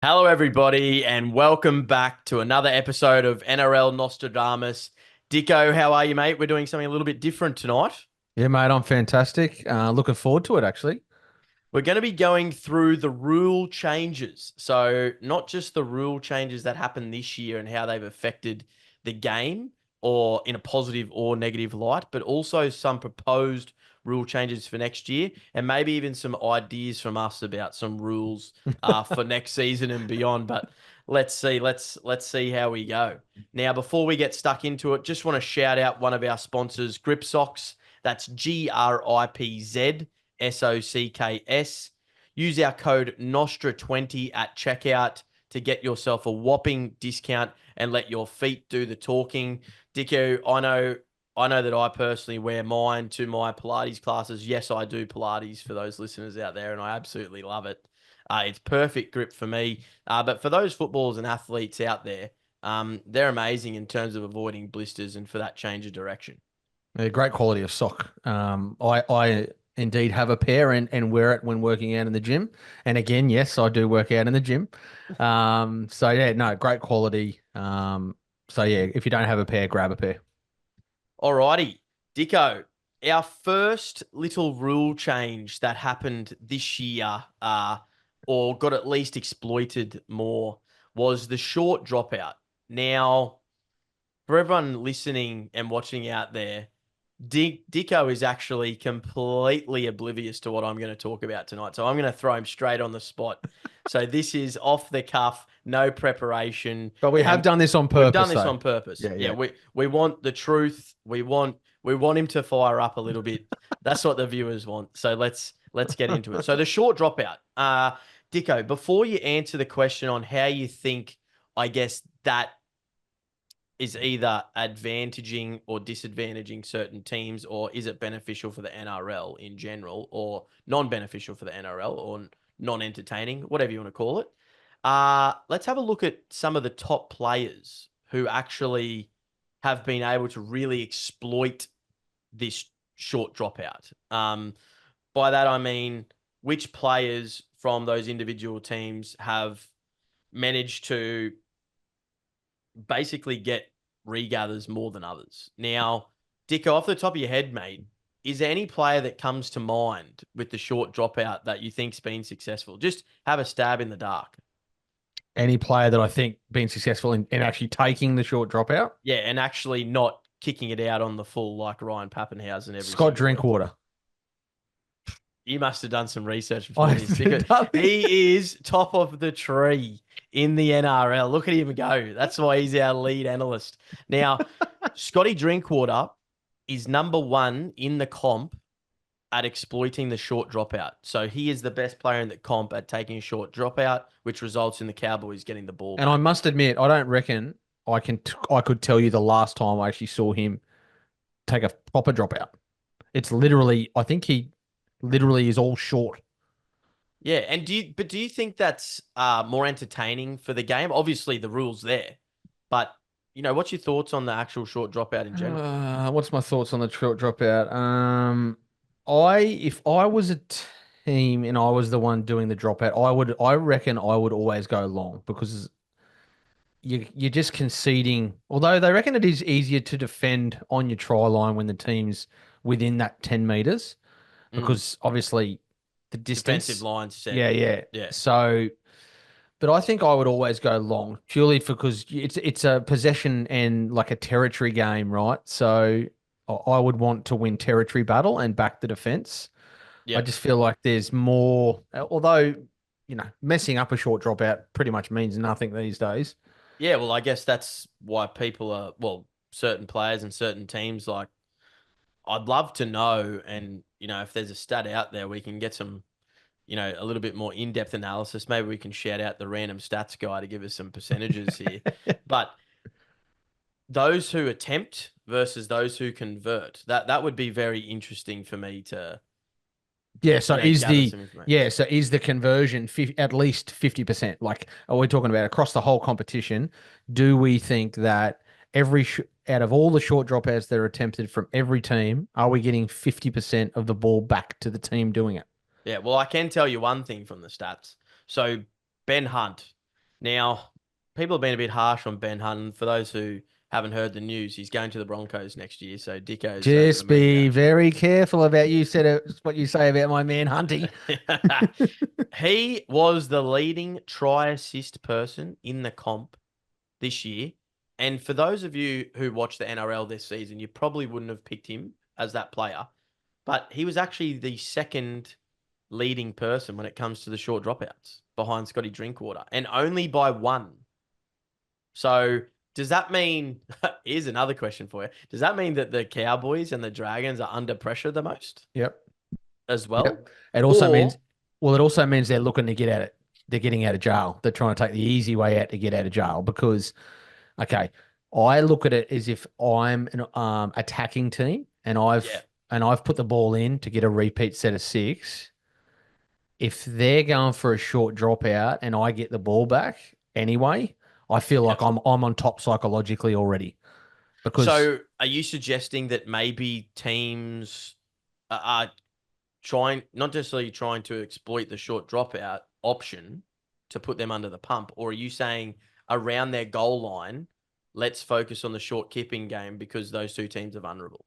Hello, everybody, and welcome back to another episode of NRL Nostradamus. Dicko, how are you, mate? We're doing something a little bit different tonight. Yeah, mate, I'm fantastic. Looking forward to it, actually. We're going to be going through the rule changes. So, not just the rule changes that happened this year and how they've affected the game, or in a positive or negative light, but also some proposed rule changes for next year, and maybe even some ideas from us about some rules for next season and beyond. But let's see, let's see how we go. Now, before we get stuck into it, just want to shout out one of our sponsors, Grip Socks. That's GRIPZ SOCKS. Use our code Nostra20 at checkout to get yourself a whopping discount and let your feet do the talking. Dicko, I know that I personally wear mine to my Pilates classes. Yes, I do Pilates for those listeners out there, and I absolutely love it. It's perfect grip for me. But for those footballers and athletes out there, they're amazing in terms of avoiding blisters and for that change of direction. Yeah, great quality of sock. I indeed have a pair and wear it when working out in the gym. And again, yes, I do work out in the gym. So yeah, no, great quality. So yeah, if you don't have a pair, grab a pair. Alrighty, Dicko, our first little rule change that happened this year, or got at least exploited more, was the short dropout. Now, for everyone listening and watching out there, Dicko is actually completely oblivious to what I'm going to talk about tonight. So I'm going to throw him straight on the spot. So this is off the cuff, no preparation, But we have and done this on we've done purpose, this though. on purpose. Yeah, Yeah, yeah. we want the truth. We want him to fire up a little bit. That's what the viewers want. So let's get into it. So the short dropout. Dicko, before you answer the question on how you think, I guess that is either advantaging or disadvantaging certain teams, or is it beneficial for the NRL in general, or non-beneficial for the NRL, or non-entertaining, whatever you want to call it. Let's have a look at some of the top players who actually have been able to really exploit this short dropout. By that I mean which players from those individual teams have managed to basically get regathers more than others. Now, Dicko, off the top of your head, mate, is there any player that comes to mind with the short dropout that you think's been successful? Just have a stab in the dark. Any player that I think been successful in actually taking the short dropout, Yeah, and actually not kicking it out on the full like Ryan Pappenhausen every Scott single week. Drinkwater. You must have done some research before I this because he is top of the tree in the NRL. Look at him go. That's why he's our lead analyst. Now, Scotty Drinkwater is number one in the comp at exploiting the short dropout. So he is the best player in the comp at taking a short dropout, which results in the Cowboys getting the ball And I back. must admit, I don't reckon I could tell you the last time I actually saw him take a proper dropout. It's literally, I think he literally is all short. Yeah, and do you think that's more entertaining for the game? Obviously, the rules there, but what's your thoughts on the actual short dropout in general? What's my thoughts on the short dropout? If I was a team and I was the one doing the dropout, I reckon I would always go long because you're just conceding. Although they reckon it is easier to defend on your try line when the team's within that 10 meters Mm, because obviously the defensive distance. lines set. Yeah, yeah. Yeah, So, but I think I would always go long purely because it's a possession and like a territory game, right? So I would want to win territory battle and back the defense. I yeah, just feel like there's more, although, messing up a short dropout pretty much means nothing these days. yeah. Well, I guess that's why people are certain players and certain teams like. I'd love to know, and if there's a stat out there, we can get some a little bit more in-depth analysis. Maybe we can shout out the random stats guy to give us some percentages here. But those who attempt versus those who convert, that would be very interesting for me to, Yeah, so gather some information. is the conversion at least 50%? Like, are we talking about across the whole competition? Do we think that out of all the short dropouts that are attempted from every team, are we getting 50% of the ball back to the team doing it? Yeah, well, I can tell you one thing from the stats. So Ben Hunt, Now, people have been a bit harsh on Ben Hunt. For those who haven't heard the news, he's going to the Broncos next year. So Dicko's going to Just move be out. very careful about what you say about my man Hunty. He was the leading try assist person in the comp this year. And for those of you who watched the NRL this season, you probably wouldn't have picked him as that player. But he was actually the second leading person when it comes to the short dropouts behind Scotty Drinkwater, and only by one. So does that mean, here's another question for you. Does that mean that the Cowboys and the Dragons are under pressure the most Yep. as well? Yep. It also means, well, it also means they're looking to get at it. They're getting out of jail. They're trying to take the easy way out to get out of jail because, okay, I look at it as if I'm an attacking team and I've put the ball in to get a repeat set of 6. If they're going for a short dropout and I get the ball back anyway, I feel like I'm on top psychologically already. Because So are you suggesting that maybe teams are trying, not necessarily trying to exploit the short dropout option to put them under the pump, or are you saying around their goal line, let's focus on the short kipping game because those two teams are vulnerable?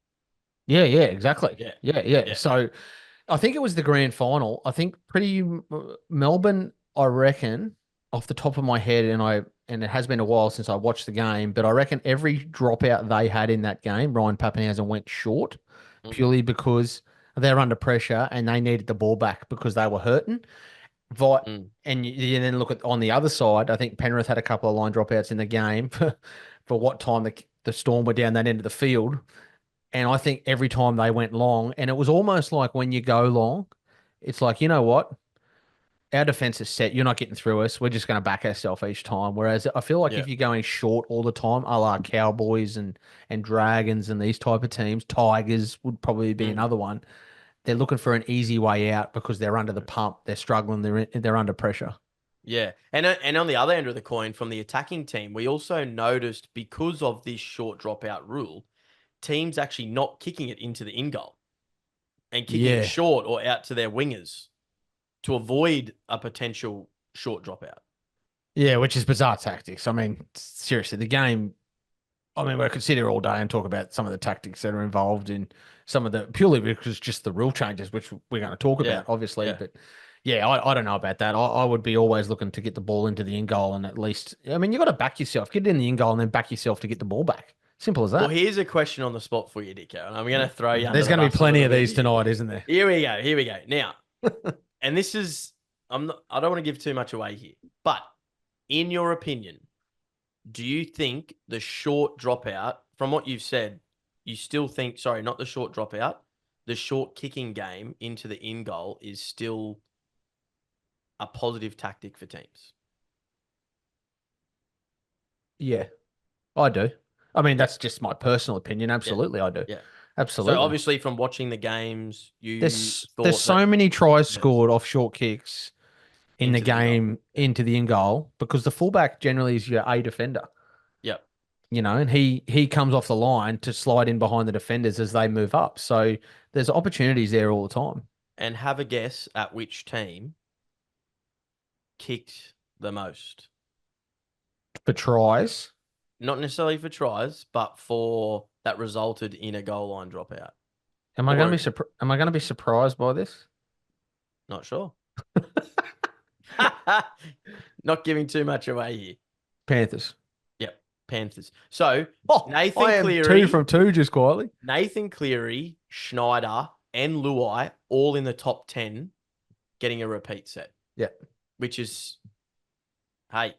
yeah, exactly. Yeah. Yeah. So I think it was the grand final. I think Melbourne, I reckon, off the top of my head, and it has been a while since I watched the game, but I reckon every dropout they had in that game, Ryan Papenhuyzen went short purely because they're under pressure and they needed the ball back because they were hurting. And you then look at on the other side, I think Penrith had a couple of line dropouts in the game for what time the Storm were down that end of the field. And I think every time they went long, and it was almost like when you go long, it's like, you know what? Our defense is set. You're not getting through us. We're just going to back ourselves each time. Whereas I feel like if you're going short all the time, a la Cowboys and Dragons and these type of teams, Tigers would probably be another one. They're looking for an easy way out because they're under the pump. They're struggling. They're under pressure. Yeah. And on the other end of the coin, from the attacking team, we also noticed because of this short dropout rule, teams actually not kicking it into the in goal and kicking it short or out to their wingers to avoid a potential short dropout. Yeah, which is bizarre tactics. I mean, seriously, the game. I mean, we could sit here all day and talk about some of the tactics that are involved in some of the purely because just the rule changes, which we're going to talk about, obviously. Yeah. But yeah, I don't know about that. I would be always looking to get the ball into the in goal and at least, I mean, you got to back yourself, get it in the in goal and then back yourself to get the ball back. Simple as that. Well, here's a question on the spot for you, Dicko, and I'm going to throw you. There's going to be plenty of these tonight, isn't there? Here we go. Now, and this is, I don't want to give too much away here, but in your opinion, do you think the short dropout, from what you've said, you still think, sorry, not the short dropout, the short kicking game into the in goal is still a positive tactic for teams? Yeah, I do. I mean, that's just my personal opinion. Absolutely, I do. Yeah. Absolutely. So obviously from watching the games, there's so many tries scored off short kicks in the game into the in goal because the fullback generally is your A defender. Yep. You know, and he comes off the line to slide in behind the defenders as they move up. So there's opportunities there all the time. And have a guess at which team kicked the most. For tries? Not necessarily for tries, but for that resulted in a goal line dropout. Am I going to be surprised by this? Not sure. Not giving too much away here. Panthers. Yep, Panthers. So Nathan Cleary, 2 from 2 just quietly. Nathan Cleary, Schneider, and Luai all in the top 10 getting a repeat set. Yeah. Which is, hey,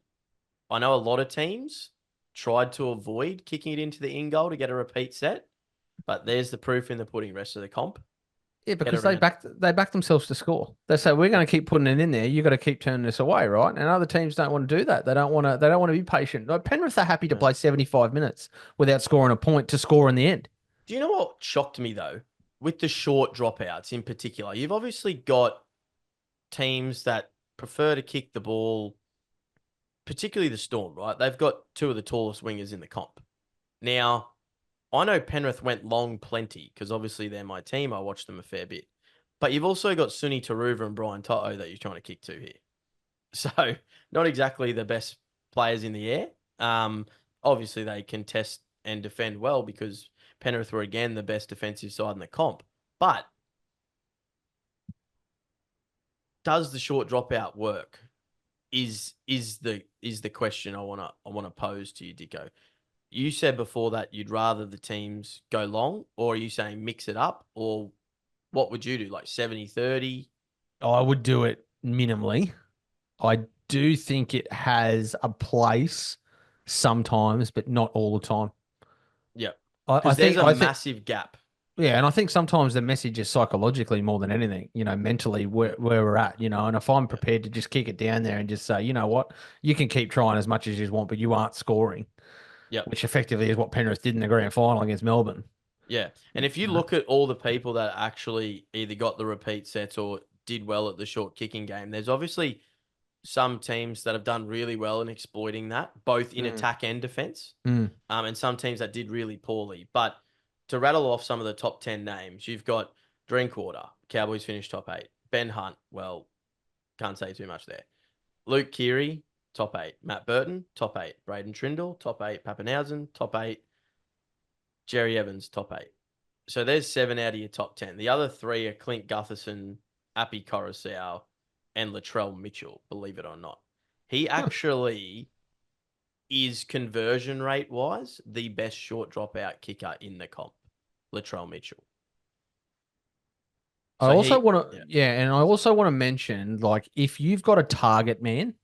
I know a lot of teams tried to avoid kicking it into the in goal to get a repeat set, but there's the proof in the pudding. Rest of the comp. Yeah, because they backed themselves to score. They say we're going to keep putting it in there. You got to keep turning this away, right? And other teams don't want to do that. They don't want to be patient. Like Penrith are happy to play 75 minutes without scoring a point to score in the end. Do you know what shocked me though? With the short dropouts in particular, you've obviously got teams that prefer to kick the ball, particularly the Storm, right? They've got 2 of the tallest wingers in the comp. Now, I know Penrith went long plenty because obviously they're my team. I watch them a fair bit. But you've also got Suni Taruva and Brian Toto that you're trying to kick to here. So not exactly the best players in the air. Obviously they contest and defend well because Penrith were again the best defensive side in the comp. But does the short dropout work? Is the question I wanna pose to you, Dicko. You said before that you'd rather the teams go long, or are you saying mix it up, or what would you do? Like 70-30? I would do it minimally. I do think it has a place sometimes, but not all the time. Yeah. I Because there's think a I think massive gap. Yeah, and I think sometimes the message is psychologically more than anything, mentally where we're at, and if I'm Yeah. prepared to just kick it down there and just say, you know what, you can keep trying as much as you want, but you aren't scoring, Yeah. which effectively is what Penrith did in the grand final against Melbourne. Yeah. And if you You know? look at all the people that actually either got the repeat sets or did well at the short kicking game, there's obviously some teams that have done really well in exploiting that, both in Mm. attack and defense, Mm. and some teams that did really poorly. But to rattle off some of the top 10 names, you've got Drinkwater, Cowboys finished top 8. Ben Hunt, well, can't say too much there. Luke Keary, top 8. Matt Burton, top 8. Braden Trindle, top 8. Pappenhausen, top 8. Jerry Evans, top 8. So there's 7 out of your top 10. The other 3 are Clint Gutherson, Appy Coruscant, and Latrell Mitchell, believe it or not. He actually is conversion rate wise the best short dropout kicker in the comp, Latrell Mitchell. I So also he, want to, yeah, yeah, and I also want to mention, like, if you've got a target man,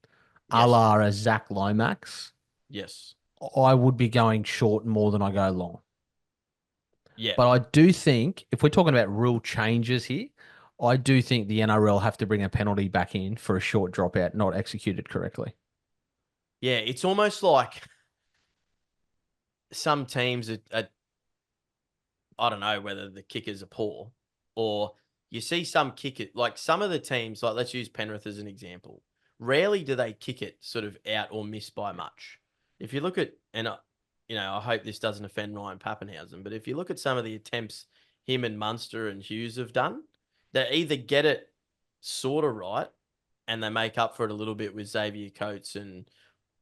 a yes, la a Zach Lomax, yes, I would be going short more than I go long. yeah, But I do think if we're talking about rule changes here, I do think the NRL have to bring a penalty back in for a short dropout not executed correctly. yeah. It's almost like some teams are I don't know whether the kickers are poor or you see some kick it like some of the teams, like let's use Penrith as an example. Rarely do they kick it sort of out or miss by much. If you look at, and I hope this doesn't offend Ryan Pappenhausen, but if you look at some of the attempts him and Munster and Hughes have done, they either get it sort of right and they make up for it a little bit with Xavier Coates and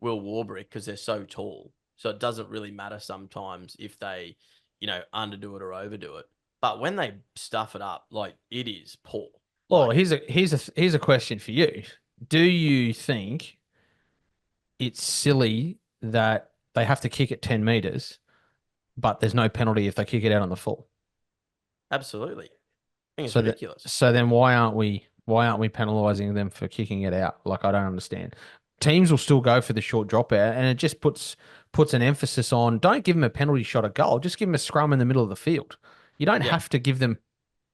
Will Warbrick because they're so tall. So it doesn't really matter sometimes if they underdo it or overdo it. But when they stuff it up, like it is poor. Well, Like, here's a question for you. Do you think it's silly that they have to kick it 10 meters, but there's no penalty if they kick it out on the full? absolutely. I think it's So that ridiculous. so then why aren't we penalizing them for kicking it out? Like I don't understand. Teams will still go for the short dropout, and it just puts an emphasis on don't give them a penalty shot at goal. Just give them a scrum in the middle of the field. You don't Yeah. have to give them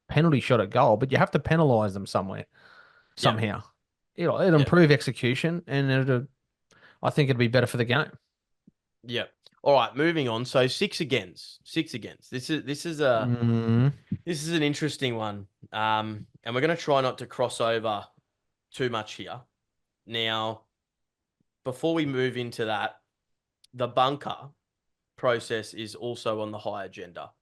penalty shot at goal, but you have to penalise them somewhere Yeah. somehow. It'll Yeah. improve execution, and I think it'd be better for the game. Yeah. All right, moving on. So six against. Six against. Mm, This is an interesting one. And we're gonna try not to cross over too much here. Now, before we move into that, the bunker process is also on the high agenda.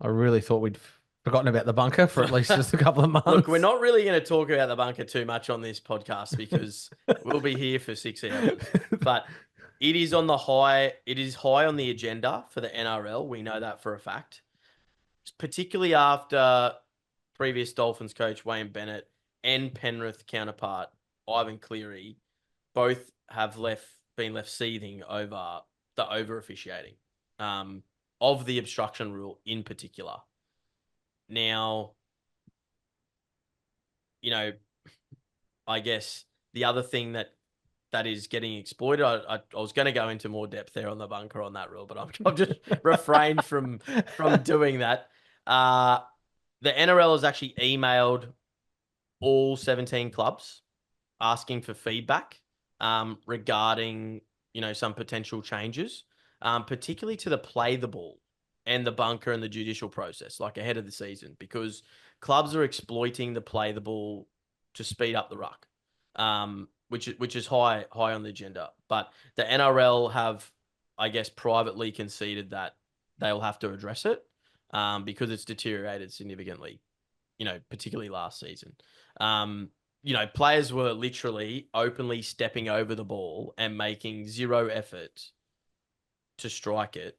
I really thought we'd forgotten about the bunker for at least just a couple of months. Look, we're not really going to talk about the bunker too much on this podcast because we'll be here for 6 hours. But it is on the high. It is high on the agenda for the NRL. We know that for a fact, particularly after previous Dolphins coach Wayne Bennett and Penrith counterpart Ivan Cleary both have been left seething over the over officiating of the obstruction rule in particular. Now, I guess the other thing that is getting exploited, I was going to go into more depth there on the bunker on that rule, but I've just refrained from doing that. The NRL has actually emailed all 17 clubs asking for feedback regarding some potential changes, particularly to the play the ball and the bunker and the judicial process, like ahead of the season, because clubs are exploiting the play the ball to speed up the ruck, which is high on the agenda. But the NRL have, I guess, privately conceded that they'll have to address it because it's deteriorated significantly, particularly last season. players were literally openly stepping over the ball and making zero effort to strike it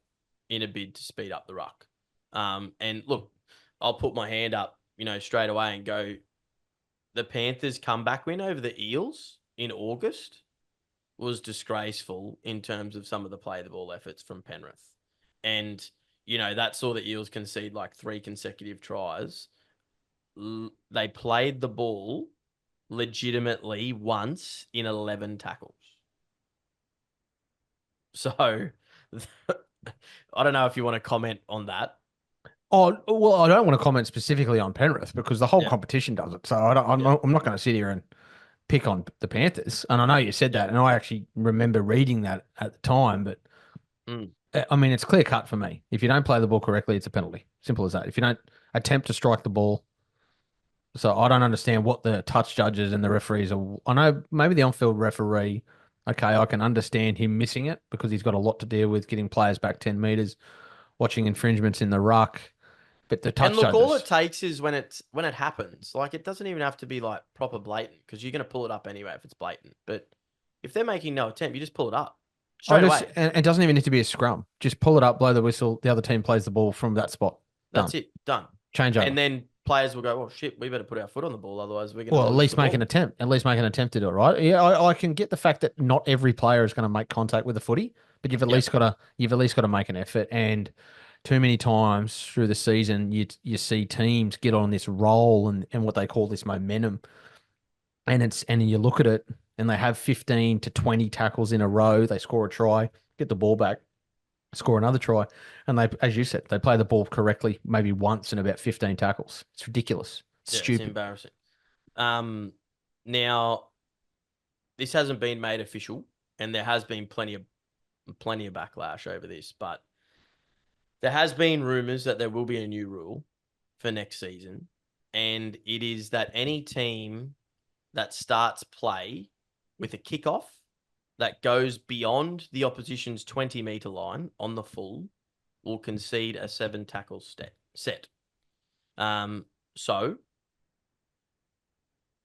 in a bid to speed up the ruck. And look, I'll put my hand up, straight away and go, the Panthers' comeback win over the Eels in August was disgraceful in terms of some of the play the ball efforts from Penrith. And, that saw the Eels concede like 3 consecutive tries. They played the ball legitimately once in 11 tackles. So I don't know if you want to comment on that. Oh, well, I don't want to comment specifically on Penrith because the whole Yeah. competition does it. So I'm Yeah. not going to sit here and pick on the Panthers. And I know you said Yeah. that, and I actually remember reading that at the time. But Mm. I mean, it's clear cut for me. If you don't play the ball correctly, it's a penalty. Simple as that. If you don't attempt to strike the ball, so I don't understand what the touch judges and the referees are. I know maybe the on-field referee. Okay, I can understand him missing it because he's got a lot to deal with getting players back 10 meters, watching infringements in the ruck. But the And touch look, all it judges, takes is when it happens. Like, it doesn't even have to be like proper blatant because you're going to pull it up anyway if it's blatant. But if they're making no attempt, you just pull it up I straight just away. and it doesn't even need to be a scrum. Just pull it up, blow the whistle. The other team plays the ball from that spot. Done. That's it. Done. Change over. And then players will go, oh, shit, we better put our foot on the ball. Otherwise, we're going to Well, at lose least the make an ball. attempt. At least make an attempt to do it, right? Yeah, I can get the fact that not every player is going to make contact with the footy, but Yep. you've at least got to make an effort. And too many times through the season, you see teams get on this roll and what they call this momentum, and you look at it, and they have 15 to 20 tackles in a row. They score a try, get the ball back, score another try, and they, as you said, they play the ball correctly maybe once in about 15 tackles. It's ridiculous. It's Yeah, it's stupid. embarrassing. Now, this hasn't been made official, and there has been plenty of backlash over this, but there has been rumors that there will be a new rule for next season, and it is that any team that starts play with a kickoff that goes beyond the opposition's 20-meter line on the full will concede a 7 tackle set. So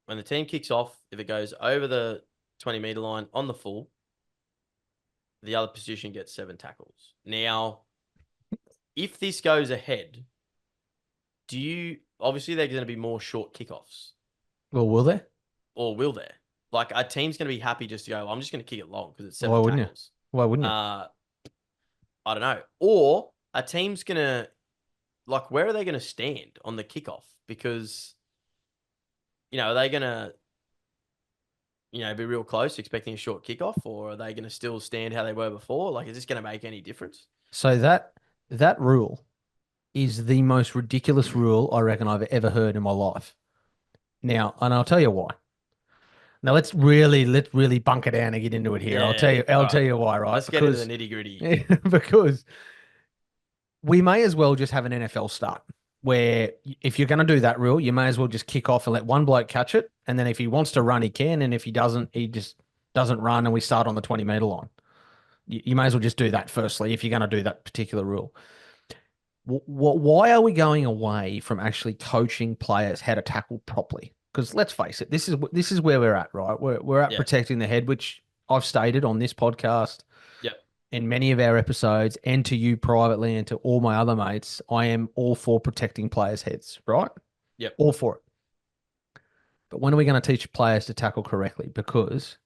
when the team kicks off, if it goes over the 20-meter line on the full, the other position gets 7 tackles. Now, if this goes ahead, obviously they're going to be more short kickoffs, Well, will they? or will there? Like, a team's going to be happy just to go, I'm just going to kick it long because it's 7 Why wouldn't you? tackles. Why wouldn't you? I don't know. Or a team's going to, like, where are they going to stand on the kickoff? Because, are they going to, be real close, expecting a short kickoff, or are they going to still stand how they were before? Like, is this going to make any difference? So that rule is the most ridiculous rule I reckon I've ever heard in my life. Now, and I'll tell you why. Now let's really bunker down and get into it here. Yeah. All I'll right. tell you why, right? Let's get into the nitty gritty. Because we may as well just have an NFL start where if you're going to do that rule, you may as well just kick off and let one bloke catch it, and then if he wants to run, he can, and if he doesn't, he just doesn't run, and we start on the 20-meter line. You may as well just do that firstly if you're going to do that particular rule. Why are we going away from actually coaching players how to tackle properly? Because let's face it, this is where we're at, right? We're at Yeah. protecting the head, which I've stated on this podcast, Yep. in many of our episodes, and to you privately and to all my other mates. I am all for protecting players' heads, right? Yep. All for it. But when are we going to teach players to tackle correctly? Because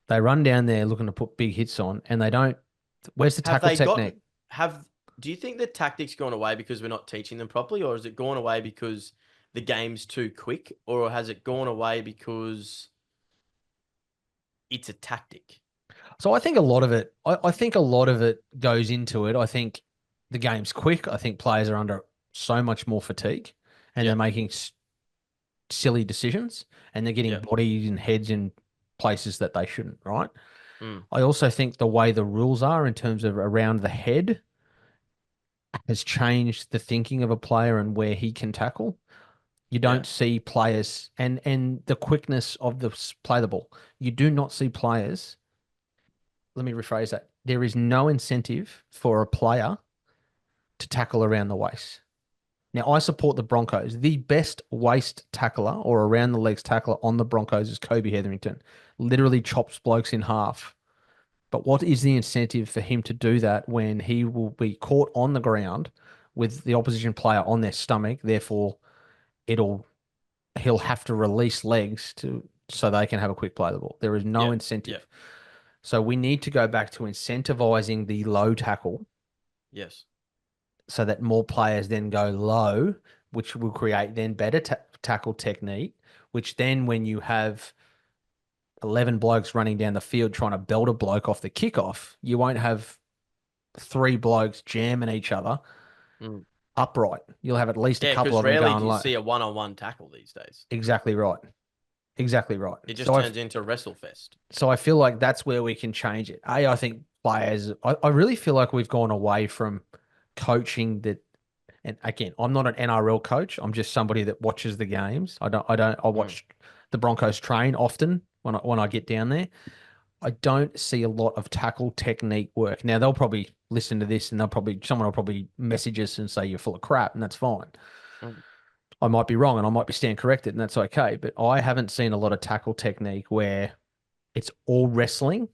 they run down there looking to put big hits on, and they don't. Where's the tackle technique? Do you think the tactics gone away because we're not teaching them properly, or has it gone away because the game's too quick, or has it gone away because it's a tactic? So I think a lot of it. I think a lot of it goes into it. I think the game's quick. I think players are under so much more fatigue, and they're making silly decisions, and they're getting bodies and heads in places that they shouldn't. Right. I also think the way the rules are in terms of around the head has changed the thinking of a player and where he can tackle. You don't see players and the quickness of the play the ball. You do not see players. Let me rephrase that. There is no incentive for a player to tackle around the waist. Now, I support the Broncos. The best waist tackler or around the legs tackler on the Broncos is Kobe Hetherington. Literally chops blokes in half. But what is the incentive for him to do that when he will be caught on the ground with the opposition player on their stomach? Therefore, it'll he'll have to release legs to so they can have a quick play of the ball. There is no Yeah, yeah, incentive. So we need to go back to incentivizing the low tackle yes, so that more players then go low, which will create then better tackle technique, which then when you have 11 blokes running down the field trying to belt a bloke off the kickoff, you won't have three blokes jamming each other mm. upright. You'll have at least a Yeah. couple Because of them rarely going do you low. see a one-on-one tackle these days. Exactly right. Exactly right. It just So turns into a wrestle fest. I feel like that's where we can change it. I think players, I really feel like we've gone away from coaching that. And again, I'm not an NRL coach. I'm just somebody that watches the games. I Mm. watch the Broncos train often when I get down there. I don't see a lot of tackle technique work. Now they'll probably listen to this and someone will probably message us and say you're full of crap, and that's fine. Mm. I might be wrong and I might be stand corrected, and that's okay. But I haven't seen a lot of tackle technique where it's all wrestling.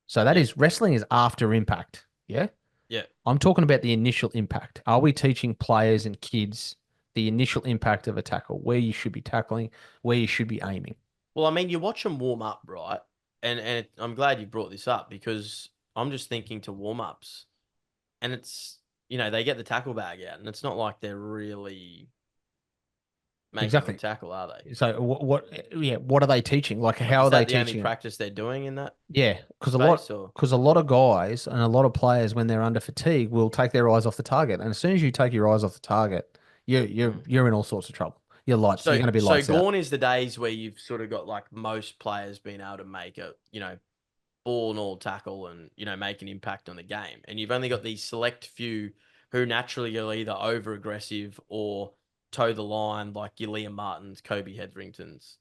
So that Yeah, is wrestling is after impact. Yeah. yeah. I'm talking about the initial impact. Are we teaching players and kids the initial impact of a tackle, where you should be tackling, where you should be aiming? Well, I mean, you watch them warm up, right? And I'm glad you brought this up because I'm just thinking to warm ups, and it's they get the tackle bag out, and it's not like they're really making a good Exactly. tackle, are they? So yeah, what are they teaching? Like, Like, how is are they that the only teaching it? practice they're doing in that Yeah, space, or? because a lot of guys and a lot of players when they're under fatigue will take their eyes off the target, and as soon as you take your eyes off the target, Mm. you're in all sorts of trouble. You're So, going to be so lights out. gone is the days where you've sort of got like most players being able to make a ball and all tackle and make an impact on the game, and you've only got these select few who naturally are either over aggressive or toe the line, like your Liam Martins, Kobe Hetheringtons.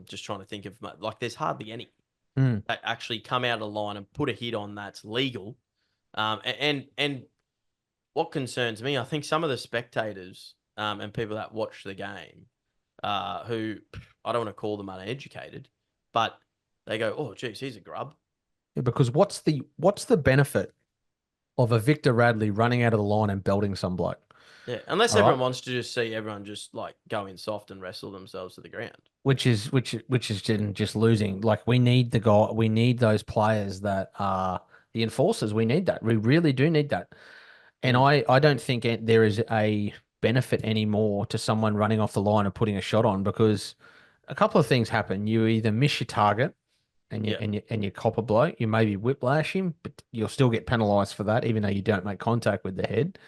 Just trying to think of like there's hardly any Mm, that actually come out of the line and put a hit on that's legal. And what concerns me, I think some of the spectators and people that watch the game, who I don't want to call them uneducated, but they go, "Oh, geez, he's a grub." because what's the benefit of a Victor Radley running out of the line and belting some bloke? Yeah, unless All right. everyone wants to just see everyone just like go in soft and wrestle themselves to the ground. Which is just losing. Like we need those players that are the enforcers. We need that. We really do need that. And Mm. I don't think there is a benefit anymore to someone running off the line and putting a shot on because a couple of things happen. You either miss your target Yeah, and you cop a bloke, you maybe whiplash him, but you'll still get penalised for that, even though you don't make contact with the head.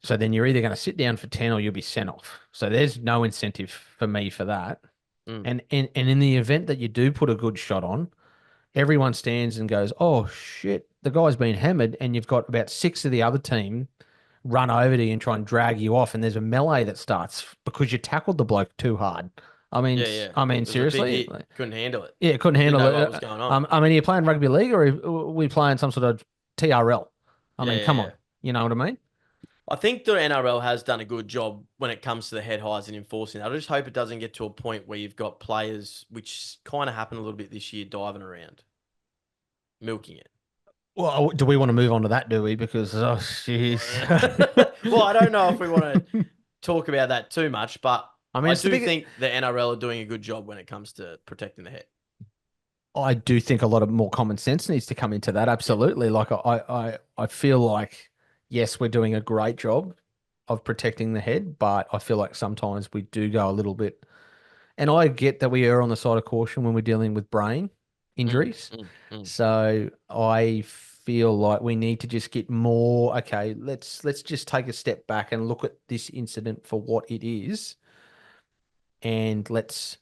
So then you're either going to sit down for 10 or you'll be sent off. So there's no incentive for me for that. mm. And in the event that you do put a good shot on, everyone stands and goes, "Oh shit, the guy's been hammered," and you've got about six of the other team run over to you and try and drag you off, and there's a melee that starts because you tackled the bloke too hard. Yeah, yeah. I mean, It was a big seriously, hit. Couldn't handle it. yeah, couldn't Didn't handle know what it. was going on. I mean, are you playing rugby league or are we playing some sort of TRL? I Yeah, mean, yeah, come yeah. on, you know what I mean? I think the NRL has done a good job when it comes to the head highs and enforcing that. I just hope it doesn't get to a point where you've got players, which kind of happened a little bit this year, diving around, milking it. Well, do we want to move on to that? Do we? Because oh, jeez. Well, I don't know if we want to talk about that too much, but I mean, I it's the do big. think the NRL are doing a good job when it comes to protecting the head. I do think a lot of more common sense needs to come into that. Yeah. Absolutely. Like I feel like yes, we're doing a great job of protecting the head, but I feel like sometimes we do go a little bit. And I get that we err on the side of caution when we're dealing with brain Mm, injuries. mm, mm. So I feel like we need to just get more. Okay, let's just take a step back and look at this incident for what it is, and let's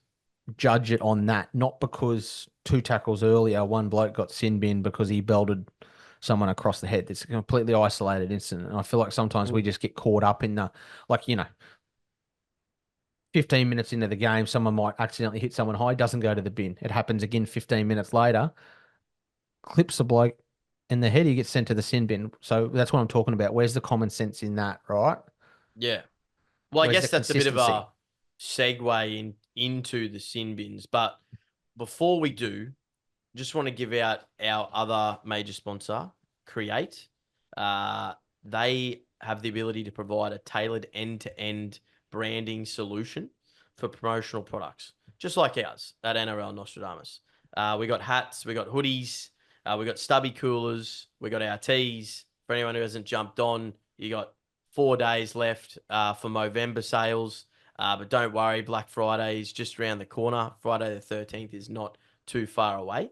judge it on that, not because two tackles earlier, one bloke got sin bin because he belted someone across the head. It's a completely isolated incident. And I feel like sometimes we Mm. just get caught up in the, like, 15 minutes into the game, someone might accidentally hit someone high, doesn't go to the bin. It happens again 15 minutes later, clips the bloke in the head, he gets sent to the sin bin. So that's what I'm talking about. Where's the common sense in that, right? Yeah. Well, I Where's the guess that's a bit of consistency? a segue into the sin bins. But before we do, just want to give out our other major sponsor, Create. Uh, they have the ability to provide a tailored end-to-end branding solution for promotional products, just like ours at NRL Nostradamus. We got hats, we got hoodies, we got stubby coolers, we got our tees. For anyone who hasn't jumped on, you got 4 days left for Movember sales. But don't worry, Black Friday is just around the corner. Friday the 13th is not too far away.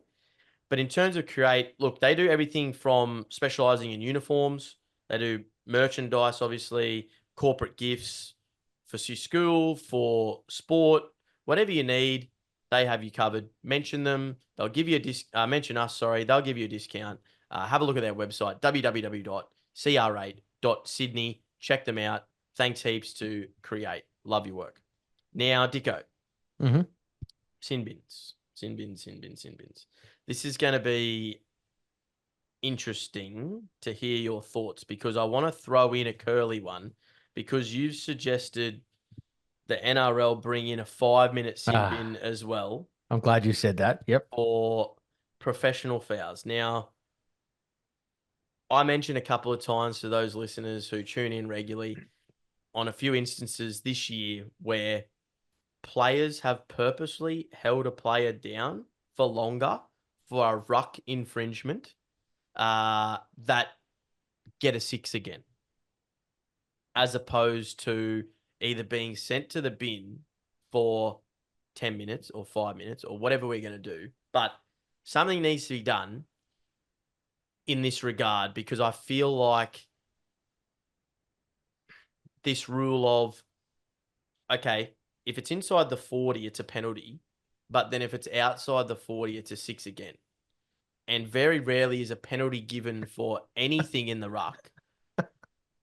But in terms of Create, look, they do everything from specializing in uniforms. They do merchandise, obviously, corporate gifts for your school, for sport, whatever you need, they have you covered. Mention them. They'll give you mention us, sorry. They'll give you a discount. Have a look at their website, www.cr8.sydney. Check them out. Thanks heaps to Create. Love your work. Now, Dicko. Mm-hmm. Sin bins. Sin bins, sin bins, sin bins. This is going to be interesting to hear your thoughts because I want to throw in a curly one because you've suggested the NRL bring in a 5-minute sin bin as well. I'm glad you said that. Yep. For professional fouls. Now, I mentioned a couple of times to those listeners who tune in regularly on a few instances this year where players have purposely held a player down for longer for a ruck infringement that get a 6 again, as opposed to either being sent to the bin for 10 minutes or 5 minutes or whatever we're going to do. But something needs to be done in this regard because I feel like this rule of, okay, if it's inside the 40, it's a penalty. But then if it's outside the 40, it's a 6 again. And very rarely is a penalty given for anything in the ruck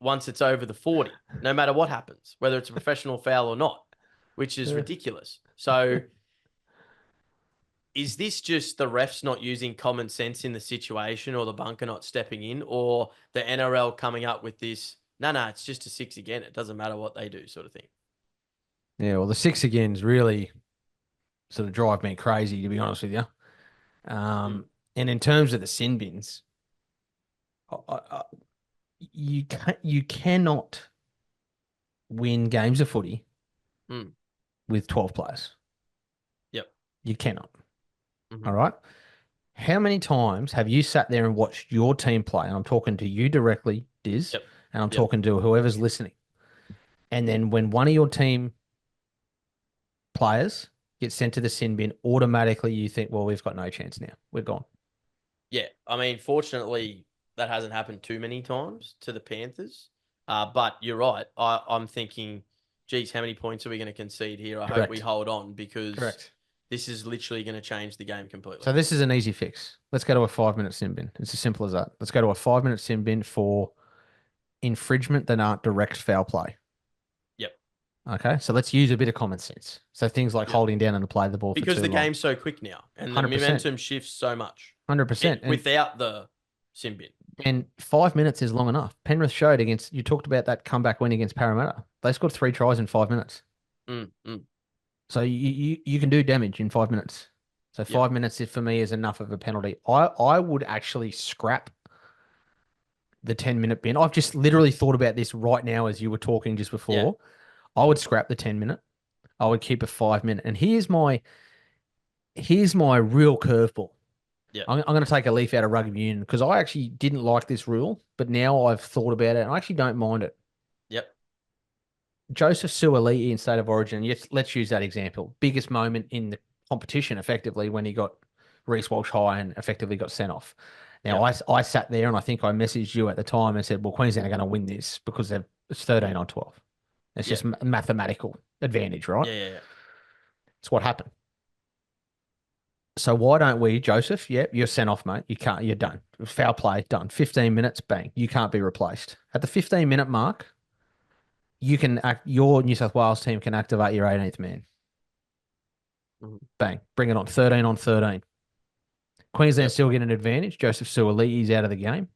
once it's over the 40, no matter what happens, whether it's a professional foul or not, which is ridiculous. So is this just the refs not using common sense in the situation or the bunker not stepping in or the NRL coming up with this, no, it's just a 6 again. It doesn't matter what they do sort of thing. Yeah, well, the 6 again is really sort of drive me crazy, to be honest with you. And in terms of the sin bins, you cannot win games of footy with 12 players. Yep. You cannot. All right. How many times have you sat there and watched your team play? And I'm talking to you directly, Diz, and I'm talking to whoever's listening. And then when one of your team players gets sent to the sin bin, automatically you think, well, we've got no chance now. We're gone. Yeah. I mean, fortunately, that hasn't happened too many times to the Panthers. But you're right. I'm thinking, geez, how many points are we going to concede here? I hope we hold on because this is literally going to change the game completely. So this is an easy fix. Let's go to a 5-minute sin bin. It's as simple as that. Let's go to a 5-minute sin bin for infringement that aren't direct foul play. Yep. Okay, so let's use a bit of common sense. So things like holding down and to play the ball because for the too long. game's so quick now and 100%. the momentum shifts so much. 100%. Without the sin bin. And 5 minutes is long enough. Penrith showed against, you talked about that comeback win against Parramatta. They scored 3 tries in 5 minutes. So you can do damage in 5 minutes. So 5 minutes for me is enough of a penalty. I would actually scrap the 10-minute bin. I've just literally thought about this right now as you were talking just before. Yeah. I would scrap the 10-minute. I would keep a 5-minute. And here's my real curveball. Yeah. I'm going to take a leaf out of rugby union because I actually didn't like this rule, but now I've thought about it and I actually don't mind it. Yep. Joseph Suaalii in State of Origin, yes, let's use that example. Biggest moment in the competition, effectively, when he got Reece Walsh high and effectively got sent off. Now, I sat there and I think I messaged you at the time and said, well, Queensland are going to win this because it's 13 on 12. It's just mathematical advantage, right? Yeah. It's what happened. So why don't we, Joseph? Yep, you're sent off, mate. You can't. You're done. Foul play, done. 15 minutes, bang. You can't be replaced. At the 15-minute mark, you can your New South Wales team can activate your 18th man. Bang. Bring it on. 13 on 13. Queensland still get an advantage. Joseph Suaalii is out of the game.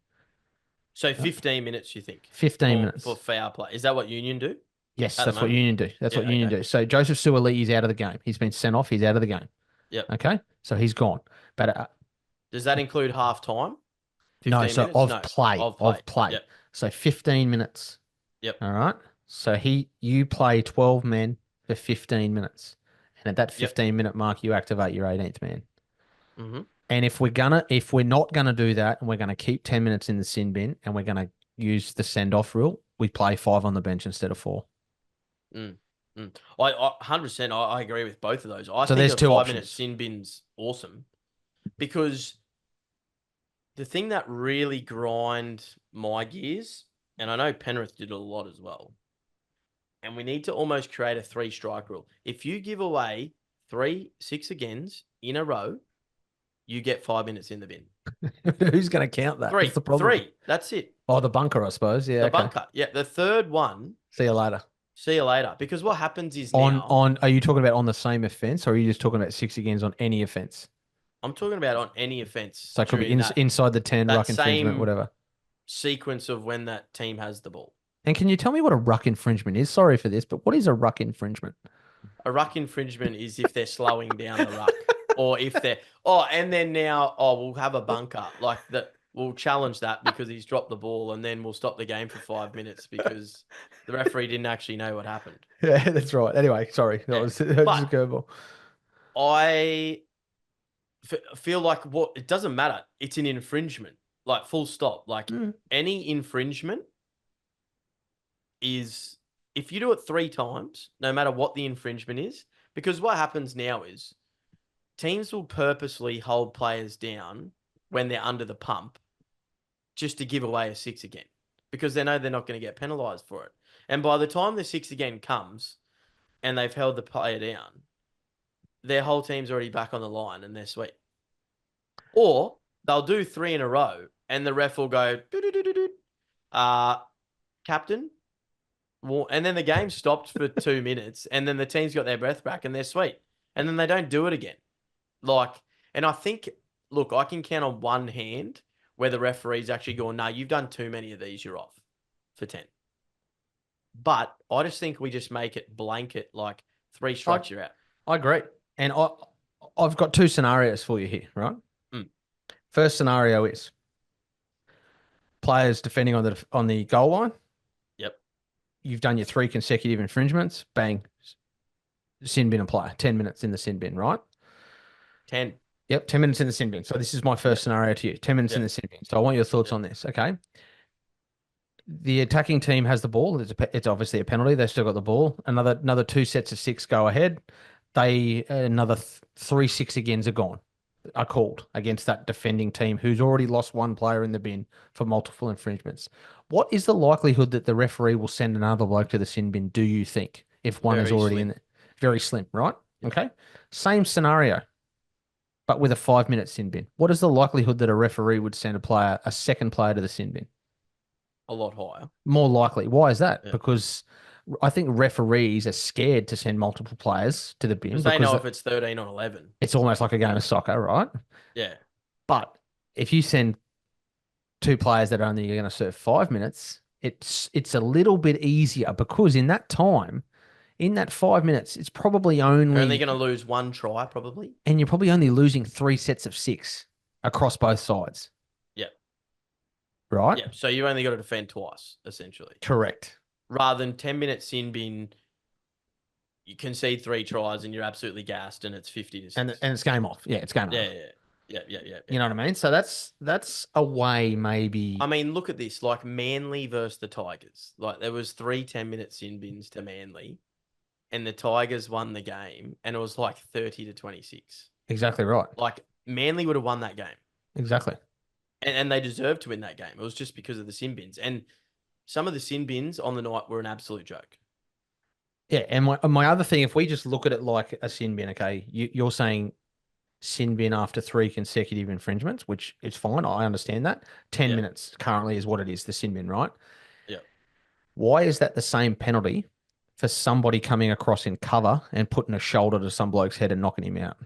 So 15 minutes, you think? 15 minutes. For foul play. Is that what Union do? Yes, at the that's what moment? Union do. That's Yeah, what Union okay. do. So Joseph Suaalii is out of the game. He's been sent off. He's out of the game. Yep. Okay, so he's gone. But Does that include half time? no, 15 so minutes? of No. play, Of play. of play. Yep. So 15 minutes. Yep. All right. So you play 12 men for 15 minutes. And at that Yep. 15-minute mark, you activate your 18th man. Mm-hmm. And if we're not gonna do that, and we're gonna keep 10 minutes in the sin bin, and we're gonna use the send off rule, we play 5 on the bench instead of 4. Mm. Mm. I 100%. I agree with both of those. I So think there's a 2 5 minute options. sin bin's awesome because the thing that really grind my gears, and I know Penrith did a lot as well, and we need to almost create a 3-strike rule. If you give away 3 6 agains in a row, you get 5 minutes in the bin. Who's gonna count that? That's Three, the problem. 3. That's it. Oh, the bunker, I suppose. Yeah, The okay. bunker. Yeah, the third one. See you later. See you later. Because what happens is On now on are you talking about on the same offense, or are you just talking about 6 agains on any offense? I'm talking about on any offense So it could be during that inside the 10, that ruck infringement, same whatever. sequence of when that team has the ball. And can you tell me what a ruck infringement is? Sorry for this, but what is a ruck infringement? A ruck infringement is if they're slowing down the ruck, or if they're and then now we'll have a bunker like that. We'll challenge that because he's dropped the ball, and then we'll stop the game for 5 minutes because the referee didn't actually know what happened. Yeah, that's right. Anyway, sorry, that was just a curveball. I feel like it doesn't matter. It's an infringement, like full stop. Like any infringement is, if you do it 3 times, no matter what the infringement is, because what happens now is teams will purposely hold players down when they're under the pump just to give away a 6 again because they know they're not going to get penalised for it. And by the time the 6 again comes and they've held the player down, their whole team's already back on the line and they're sweet. Or they'll do 3 in a row and the ref will go, captain. Well, and then the game stopped for 2 minutes and then the team's got their breath back and they're sweet. And then they don't do it again. And I think, look, I can count on one hand where the referee's actually going, no, you've done too many of these, you're off for 10. But I just think we just make it blanket, like 3 strikes, you're out. I agree. And I've got 2 scenarios for you here, right? First scenario is players defending on the goal line. Yep. You've done your 3 consecutive infringements. Bang. Sin bin and player. 10 minutes in the sin bin, right? 10. Yep, 10 minutes in the sin bin. So this is my first scenario to you. 10 minutes in the sin bin. So I want your thoughts on this, okay? The attacking team has the ball. It's obviously a penalty. They've still got the ball. Another 2 sets of 6 go ahead. Another 3 6 agains are called against that defending team who's already lost 1 player in the bin for multiple infringements. What is the likelihood that the referee will send another bloke to the sin bin, do you think, if one is already in there? Very slim, right? Yeah. Okay. Same scenario, but with a 5-minute sin bin. What is the likelihood that a referee would send a second player to the sin bin? A lot higher. More likely. Why is that? Yeah. Because I think referees are scared to send multiple players to the bin. Because they know if it's 13 or 11. It's almost like a game of soccer, right? Yeah. But if you send 2 players that are only going to serve 5 minutes, it's a little bit easier because in that 5 minutes, it's probably only going to lose 1 try, probably. And you're probably only losing 3 sets of 6 across both sides. Yep. Right? Yep. So you only got to defend twice, essentially. Correct. Rather than 10 minutes sin bin, you concede 3 tries and you're absolutely gassed and it's 50 to 6. And it's game off. Yeah, it's game off. Yeah. You know what I mean? So that's a way maybe. I mean, look at this. Like Manly versus the Tigers. Like there was 3 10-minute sin bins to Manly. And the Tigers won the game, and it was like 30 to 26. Exactly right. Like Manly would have won that game. Exactly. And they deserved to win that game. It was just because of the sin bins. And some of the sin bins on the night were an absolute joke. Yeah, and my other thing, if we just look at it like a sin bin, okay, you're saying sin bin after 3 consecutive infringements, which is fine. I understand that. 10 minutes currently is what it is, the sin bin, right? Yeah. Why is that the same penalty for somebody coming across in cover and putting a shoulder to some bloke's head and knocking him out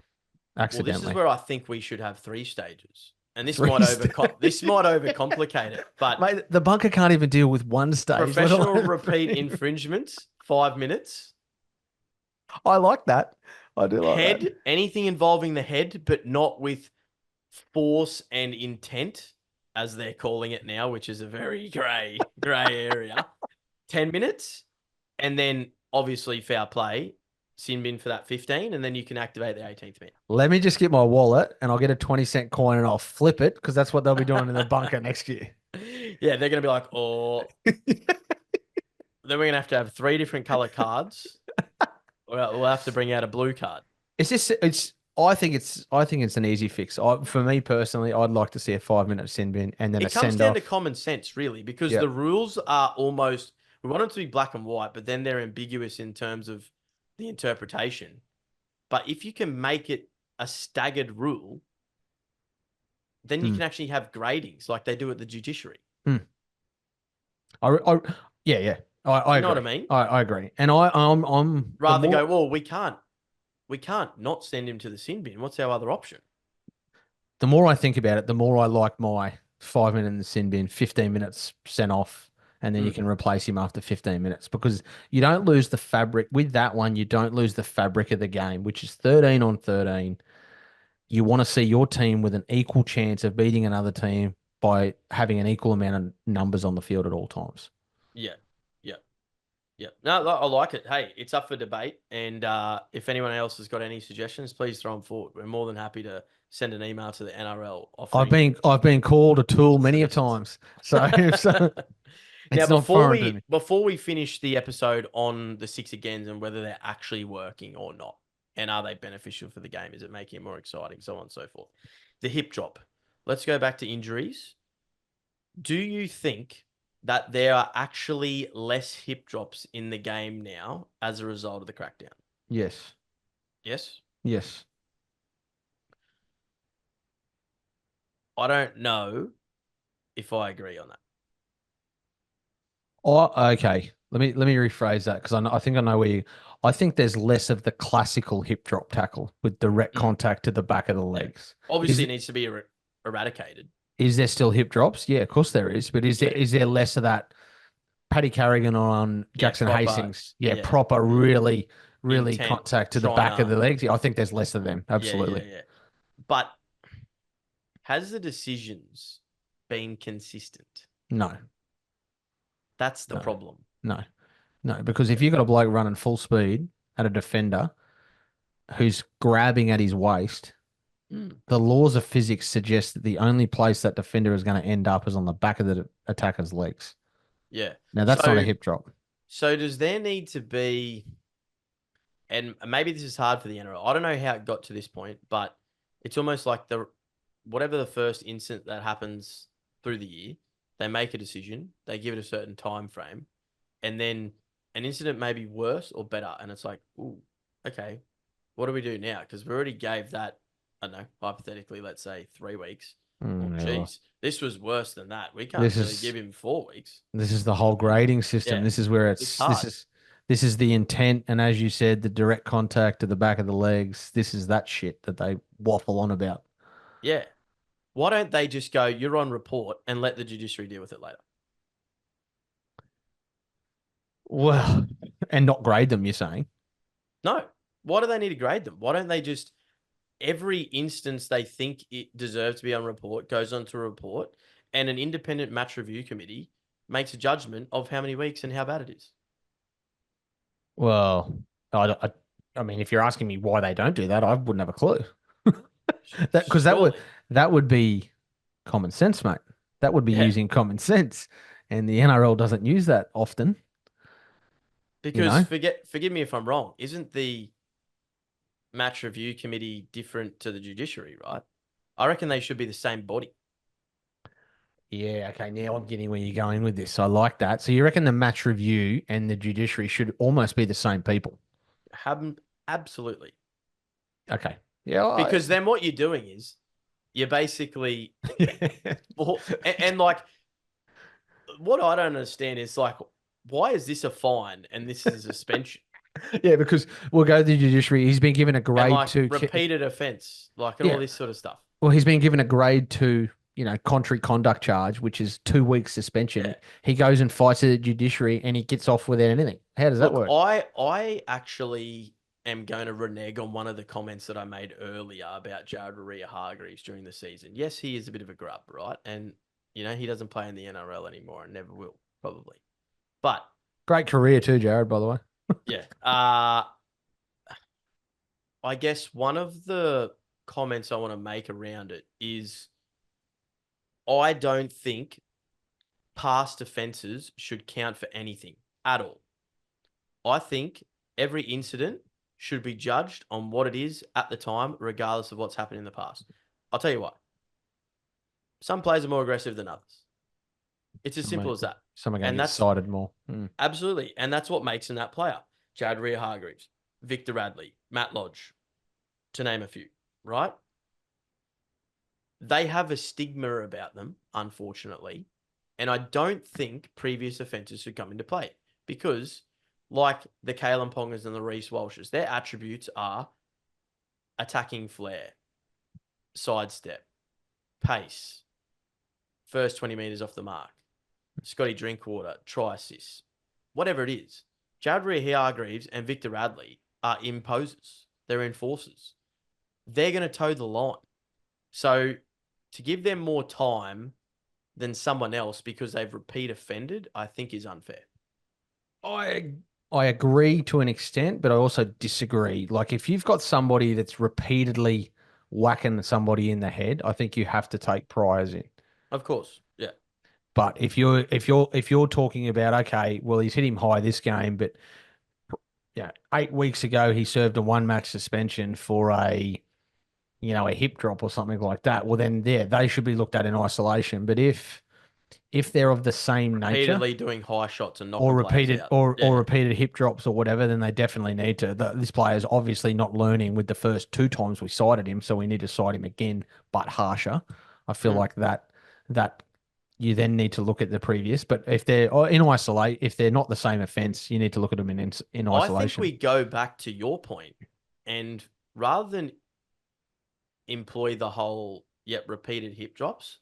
accidentally? Well, this is where I think we should have 3 stages. And this might overcomplicate it. But mate, the bunker can't even deal with 1 stage. Professional repeat infringements 5 minutes. I like that. I do like that. Head, anything involving the head, but not with force and intent, as they're calling it now, which is a very grey area. 10 minutes, and then obviously foul play, sin bin for that 15, and then you can activate the 18th minute. Let me just get my wallet and I'll get a 20-cent coin and I'll flip it because that's what they'll be doing in the bunker next year. Yeah, they're going to be like, oh. Then we're going to have 3 different color cards. We'll have to bring out a blue card. I think it's an easy fix. For me personally, I'd like to see a 5-minute sin bin and then it a send off. comes down to common sense, really, because the rules are almost, we want them to be black and white, but then they're ambiguous in terms of the interpretation. But if you can make it a staggered rule, then you can actually have gradings like they do at the judiciary. Yeah. I agree. You know what I mean? I agree. And I'm rather than go, well, we can't not send him to the sin bin. What's our other option? The more I think about it, the more I like my 5 minute in the sin bin, 15 minutes sent off, and then you can replace him after 15 minutes because you don't lose the fabric. With that one, you don't lose the fabric of the game, which is 13 on 13. You want to see your team with an equal chance of beating another team by having an equal amount of numbers on the field at all times. Yeah. No, I like it. Hey, it's up for debate. And if anyone else has got any suggestions, please throw them forward. We're more than happy to send an email to the NRL. I've been called a tool many of times. So now, before we finish the episode on the 6 agains and whether they're actually working or not, and are they beneficial for the game? Is it making it more exciting? So on and so forth. The hip drop. Let's go back to injuries. Do you think that there are actually less hip drops in the game now as a result of the crackdown? Yes. Yes? Yes. I don't know if I agree on that. Oh, okay. Let me rephrase that because I think I know where you. I think there's less of the classical hip drop tackle with direct contact to the back of the legs. Obviously, it needs to be eradicated. Is there still hip drops? Yeah, of course there is. But is there less of that? Paddy Carrigan on Jackson Hastings. Yeah, proper, really Intent, contact to the back of the legs. Yeah, I think there's less of them. Absolutely. Yeah. But has the decisions been consistent? No. That's the problem. No, because if you've got a bloke running full speed at a defender who's grabbing at his waist, the laws of physics suggest that the only place that defender is going to end up is on the back of the attacker's legs. Yeah. Now, that's not a hip drop. So does there need to be, and maybe this is hard for the NRL, I don't know how it got to this point, but it's almost like whatever the first incident that happens through the year, they make a decision, they give it a certain time frame, and then an incident may be worse or better. And it's like, ooh, okay, what do we do now? Because we already gave that, I don't know, hypothetically, let's say 3 weeks. Geez, this was worse than that. We can't really give him 4 weeks. This is the whole grading system. Yeah. This is where it's this is the intent. And as you said, the direct contact to the back of the legs. This is that shit that they waffle on about. Yeah. Why don't they just go, you're on report and let the judiciary deal with it later? Well, and not grade them, you're saying? No. Why do they need to grade them? Why don't they just, every instance they think it deserves to be on report goes onto a report, and an independent match review committee makes a judgment of how many weeks and how bad it is? Well, I mean, if you're asking me why they don't do that, I wouldn't have a clue. Because that would be common sense, mate. That would be using common sense, and the NRL doesn't use that often. Because forgive me if I'm wrong, isn't the match review committee different to the judiciary, right? I reckon they should be the same body. Yeah, okay. Now I'm getting where you're going with this. I like that. So you reckon the match review and the judiciary should almost be the same people? Absolutely. Okay. Yeah. Because then what you're doing is you're basically and like what I don't understand is like, why is this a fine and this is a suspension? Yeah, because we'll go to the judiciary. He's been given a grade 2 repeated offence, like all this sort of stuff. Well, he's been given a grade 2, contrary conduct charge, which is 2 weeks suspension. Yeah. He goes and fights at the judiciary and he gets off without anything. How does that Look, work? I actually am going to renege on one of the comments that I made earlier about Jared Hargreaves during the season. Yes, he is a bit of a grub, right? And he doesn't play in the NRL anymore and never will, probably. But Great career too, Jared, by the way. yeah, I guess one of the comments I want to make around it is I don't think past offences should count for anything at all. I think every incident should be judged on what it is at the time, regardless of what's happened in the past. I'll tell you what, some players are more aggressive than others. It's as simple as that. Some are going And to get that's cited more. absolutely, and that's what makes him that player. Chad Hargreaves, Victor Radley, Matt Lodge, to name a few, right? They have a stigma about them, unfortunately. And I don't think previous offences should come into play because, like the Kalen Pongers and the Reece Walshes, their attributes are attacking flair, sidestep, pace, first 20 metres off the mark, Scotty Drinkwater, try assists, whatever it is. Jared Hargreaves and Victor Radley are imposers. They're enforcers. They're going to toe the line. So to give them more time than someone else because they've repeat offended, I think is unfair. I agree to an extent, but I also disagree. Like if you've got somebody that's repeatedly whacking somebody in the head, I think you have to take priors in. Of course, yeah. But if you're talking about, okay, well he's hit him high this game, but 8 weeks ago he served a 1 match suspension for a hip drop or something like that. Well then they should be looked at in isolation. But if they're of the same nature, Repeatedly doing high shots and knocking or players repeated out. or repeated hip drops or whatever, then they definitely need to. This player's obviously not learning with the first 2 times we cited him, so we need to cite him again, but harsher. I feel like that you then need to look at the previous. But if they're if they're not the same offence, you need to look at them in isolation. I think we go back to your point, and rather than employ the whole repeated hip drops,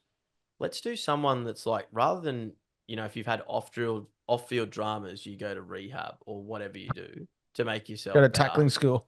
let's do someone that's like, rather than if you've had off-field dramas, you go to rehab or whatever you do to make yourself Go to better. tackling school.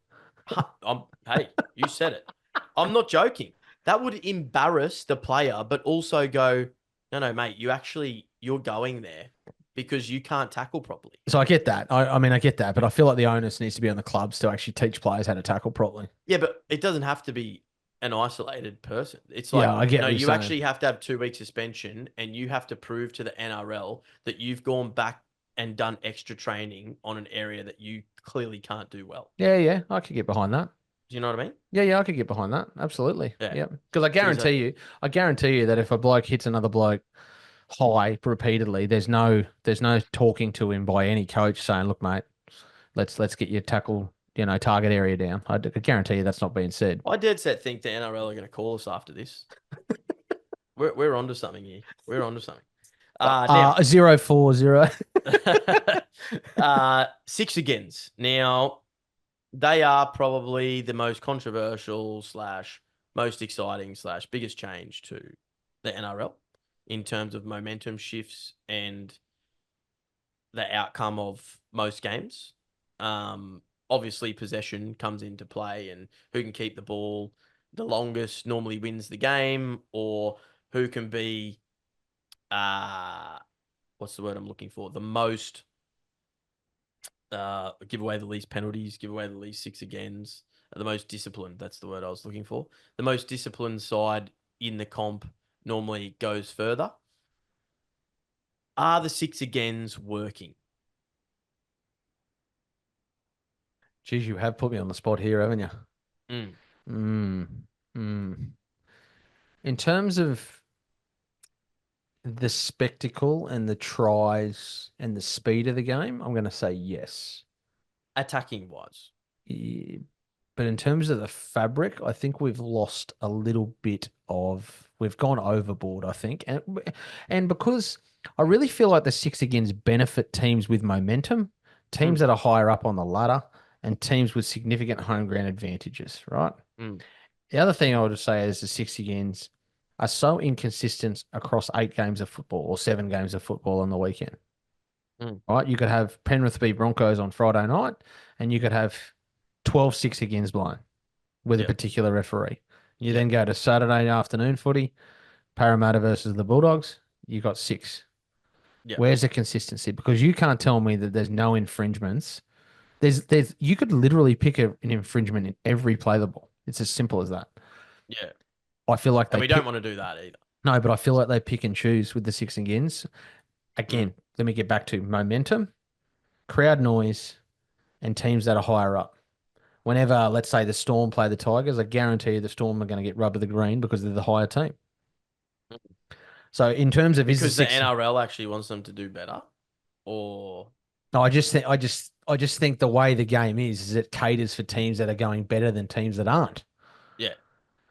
Hey, you said it. I'm not joking. That would embarrass the player, but also go, no, mate, you're going there because you can't tackle properly. So I get that. I mean, I get that, but I feel like the onus needs to be on the clubs to actually teach players how to tackle properly. Yeah, but it doesn't have to be an isolated person. It's like, I get no, what you're you saying. actually have to have 2 weeks suspension and you have to prove to the NRL that you've gone back and done extra training on an area that you clearly can't do well. Yeah, I could get behind that. Do you know what I mean? Yeah, I could get behind that. Absolutely. Yeah. Because I guarantee you that if a bloke hits another bloke high repeatedly, there's no talking to him by any coach saying, "Look, mate, let's get your tackle, target area down." I guarantee you that's not being said. I dead set think the NRL are going to call us after this. we're onto something here. We're onto something. Now 040. 6 agains. Now they are probably the most controversial / most exciting / biggest change to the NRL in terms of momentum shifts and the outcome of most games. Obviously, possession comes into play, and who can keep the ball the longest normally wins the game, or who can be, what's the word I'm looking for? The most, give away the least penalties, give away the least 6 agains, the most disciplined. That's the word I was looking for. The most disciplined side in the comp normally goes further. Are the 6 agains working? Geez, you have put me on the spot here, haven't you? In terms of the spectacle and the tries and the speed of the game, I'm going to say yes. Attacking wise. Yeah, but in terms of the fabric, I think we've lost a little bit we've gone overboard, I think. And because I really feel like the 6 agains benefit teams with momentum, teams that are higher up on the ladder, and teams with significant home ground advantages, right? The other thing I would say is the 6 agains are so inconsistent across 8 games of football or 7 games of football on the weekend. Mm. right? You could have Penrith beat Broncos on Friday night, and you could have 12-6 against blind with a Yep. particular referee. You Yep. then go to Saturday afternoon footy, Parramatta versus the Bulldogs. You got 6. Yep. Where's the consistency? Because you can't tell me that there's no infringements. There's you could literally pick an infringement in every play the ball. It's as simple as that. Yeah. I feel like And they we don't pick want to do that either. no, but I feel like they pick and choose with the 6 agains. Mm. Again, let me get back to momentum, crowd noise, and teams that are higher up. Whenever, let's say, the Storm play the Tigers, I guarantee you the Storm are going to get rubbed of the green because they're the higher team. So in terms of is the Because the 6, NRL actually wants them to do better, or no, I just think the way the game is it caters for teams that are going better than teams that aren't. yeah,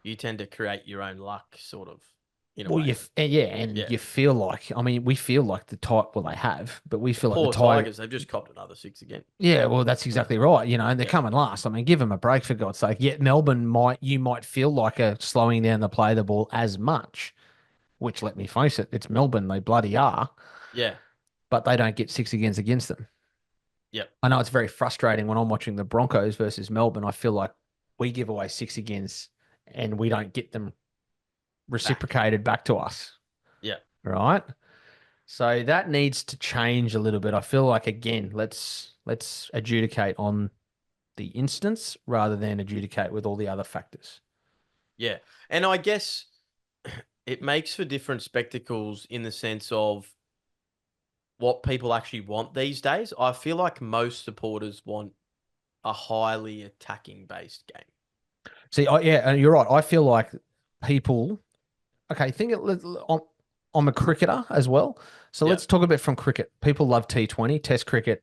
you tend to create your own luck, sort of, in a Well, way. yeah, and Yeah. you feel like, I mean, we feel like the Tiger, well, they have, but we feel like the Poor Tiger, Tigers, they've just copped another 6 again. yeah, well, that's exactly right. And they're Yeah. coming last. I mean, give them a break for God's sake. Yet Melbourne you might feel like a slowing down the play the ball as much, which let me face it, it's Melbourne, they bloody are, Yeah. but they don't get 6 against them. Yep. I know it's very frustrating when I'm watching the Broncos versus Melbourne. I feel like we give away 6 against and we don't get them reciprocated back to us. Yeah. Right. So that needs to change a little bit. I feel like again, let's adjudicate on the instance rather than adjudicate with all the other factors. Yeah. And I guess it makes for different spectacles in the sense of what people actually want these days. I feel like most supporters want a highly attacking based game. See, yeah, and you're right. I feel like people. Okay, I'm a cricketer as well, so Yeah. let's talk a bit from cricket. People love T20, Test cricket.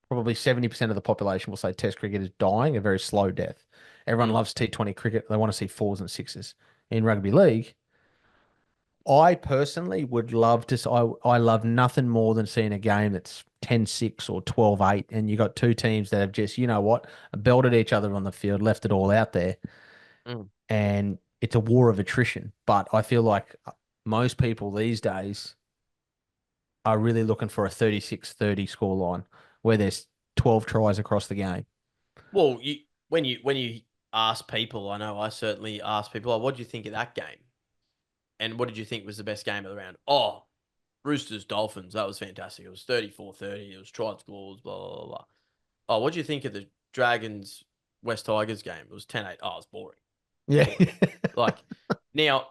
Probably 70% of the population will say Test cricket is dying, a very slow death. Everyone Mm. loves T20 cricket. They want to see 4s and 6s. In rugby league, I personally would love to. I love nothing more than seeing a game that's 10-6 or 12-8, and you got two teams that have just, you know what, belted each other on the field, left it all out there, Mm. and it's a war of attrition. But I feel like most people these days are really looking for a 36-30 score line where there's 12 tries across the game. Well, when you ask people, I know I certainly ask people, oh, what do you think of that game? And what did you think was the best game of the round? Oh, Roosters Dolphins, that was fantastic. It was 34-30. It was tried scores, blah, blah, blah. Oh, what do you think of the Dragons West Tigers game? It was 10-8. Oh, it was boring. Yeah. Boring. Like, now,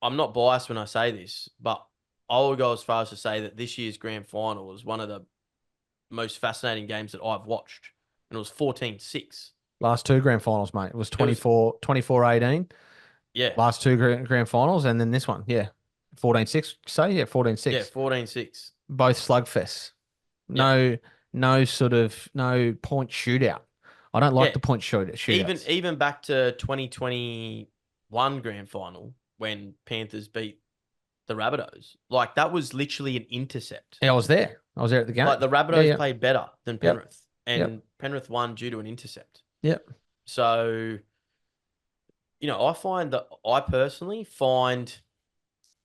I'm not biased when I say this, but I will go as far as to say that this year's grand final was one of the most fascinating games that I've watched. And it was 14-6. Last two grand finals, mate. It was It was 24-18. Yeah. Last two grand finals, and then this one. Yeah. 14-6. Say, yeah, 14-6. Yeah, 14-6. Both slugfests. Yeah. No sort of no point shootout. I don't like Yeah. the point shootouts. Even back to 2021 grand final when Panthers beat the Rabbitohs. Like, that was literally an intercept. Yeah, I was there. I was there at the game. Like, the Rabbitohs played better than Yep. Penrith. And Penrith won due to an intercept. Yep. So, I personally find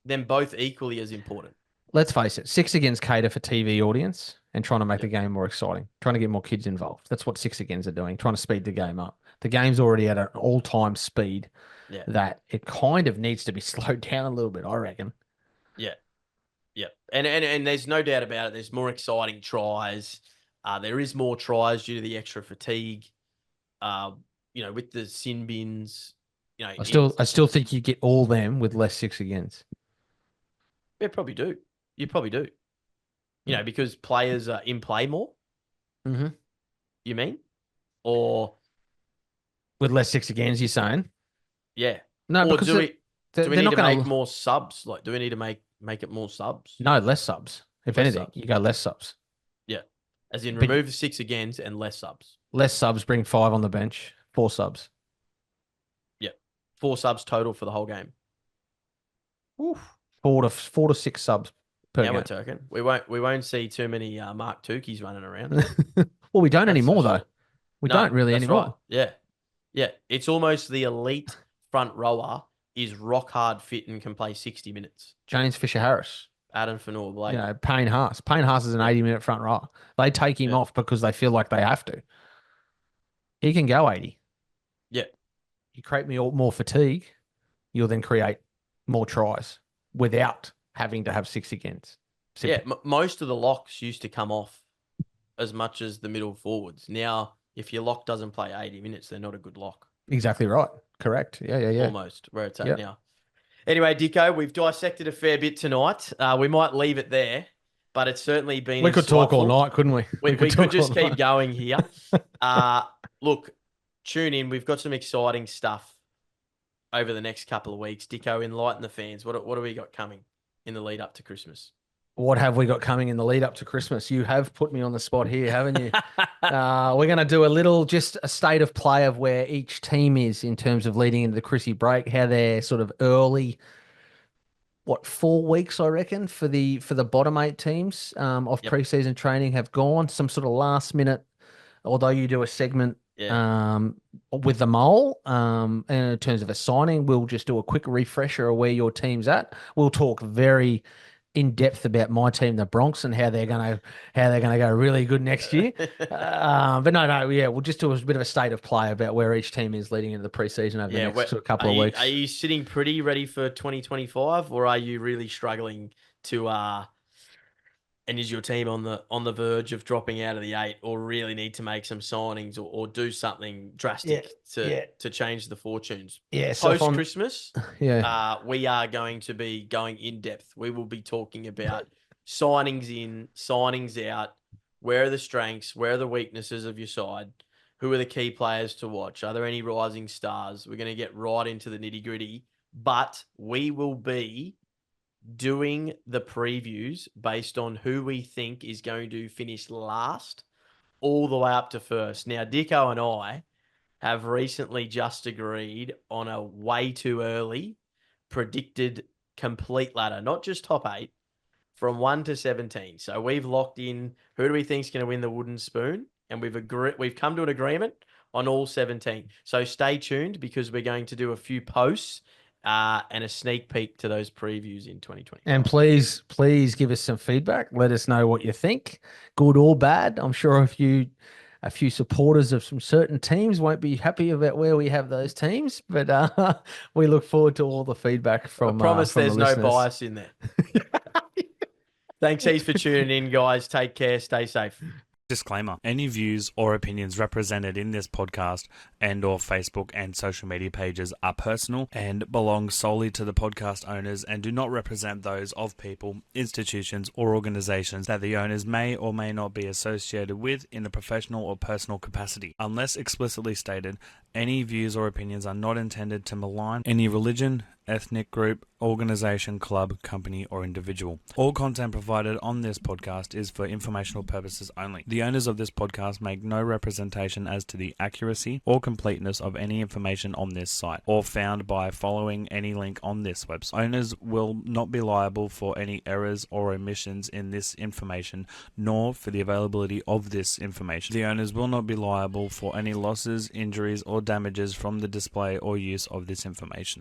them both equally as important. Let's face it, 6 against cater for TV audience and trying to make the Yep. game more exciting, trying to get more kids involved. That's what 6 against are doing, trying to speed the game up. The game's already at an all-time speed Yeah. that it kind of needs to be slowed down a little bit, I reckon. Yeah. Yeah. And there's no doubt about it. There's more exciting tries. There is more tries due to the extra fatigue. With the sin bins, I still think you get all them with less 6 against. Yeah, probably do. You probably do. Because players are in play more. Mm-hmm. You mean? Or With less 6 against, you're saying? yeah. No, or because do we they're need not to going make more subs? Like, do we need to make it more subs? No, less subs. If Less anything, subs. you go less subs. Yeah. As in But- remove the 6 against and less subs. Less subs, bring 5 on the bench, 4 subs. Yeah. 4 subs total for the whole game. Oof. 4 to 6 subs per Now game. we're talking. We won't see too many Mark Tukey's running around. Well, we don't That's anymore, for though. sure. We No, don't really that's anymore. right. Yeah. Yeah. It's almost the elite front rower is rock hard fit and can play 60 minutes. James Fisher Harris. Adam Fanor, Blake. Payne Haas. Payne Haas is an 80-minute front row. They take him Yeah. off because they feel like they have to. He can go 80. Yeah. You create more fatigue, you'll then create more tries without having to have 6 against. Yeah, most of the locks used to come off as much as the middle forwards. Now, if your lock doesn't play 80 minutes, they're not a good lock. Exactly right. Correct. Yeah. Almost where it's at now. Anyway, Dicko, we've dissected a fair bit tonight. We might leave it there, but it's certainly been We could talk all insightful. night, couldn't we? We could just keep going here. Look, tune in. We've got some exciting stuff over the next couple of weeks. Dicko, enlighten the fans. What do we got coming in the lead up to Christmas? What have we got coming in the lead up to Christmas? You have put me on the spot here, haven't you? We're going to do just a state of play of where each team is in terms of leading into the Chrissy break, how they're sort of early, 4 weeks, I reckon, for the bottom 8 teams of preseason training have gone. Some sort of last minute, although you do a segment with the mole, and in terms of a signing, we'll just do a quick refresher of where your team's at. We'll talk very in depth about my team, the Bronx, and how they're gonna go really good next year. But we'll just do a bit of a state of play about where each team is leading into the preseason over the next couple of weeks. Are you sitting pretty ready for 2025, or are you really struggling to and is your team on the verge of dropping out of the 8, or really need to make some signings or do something drastic to change the fortunes? Yeah. Post Christmas, we are going to be going in depth. We will be talking about signings in, signings out. Where are the strengths? Where are the weaknesses of your side? Who are the key players to watch? Are there any rising stars? We're going to get right into the nitty gritty, but we will be doing the previews based on who we think is going to finish last all the way up to first. Now, Dicko and I have recently just agreed on a way too early predicted complete ladder, not just top 8, from 1 to 17. So we've locked in who do we think is going to win the wooden spoon, and we've come to an agreement on all 17. So stay tuned, because we're going to do a few posts and a sneak peek to those previews in 2020. And please give us some feedback. Let us know what you think, good or bad. I'm sure a few supporters of some certain teams won't be happy about where we have those teams, but we look forward to all the feedback from. I promise from there's the no bias in there. Thanks heaps for tuning in, guys. Take care. Stay safe. Disclaimer: any views or opinions represented in this podcast and or Facebook and social media pages are personal and belong solely to the podcast owners and do not represent those of people, institutions or organizations that the owners may or may not be associated with in a professional or personal capacity. Unless explicitly stated, any views or opinions are not intended to malign any religion, ethnic group, organization, club, company, or individual. All content provided on this podcast is for informational purposes only. The owners of this podcast make no representation as to the accuracy or completeness of any information on this site or found by following any link on this website. Owners will not be liable for any errors or omissions in this information, nor for the availability of this information. The owners will not be liable for any losses, injuries, or damages from the display or use of this information.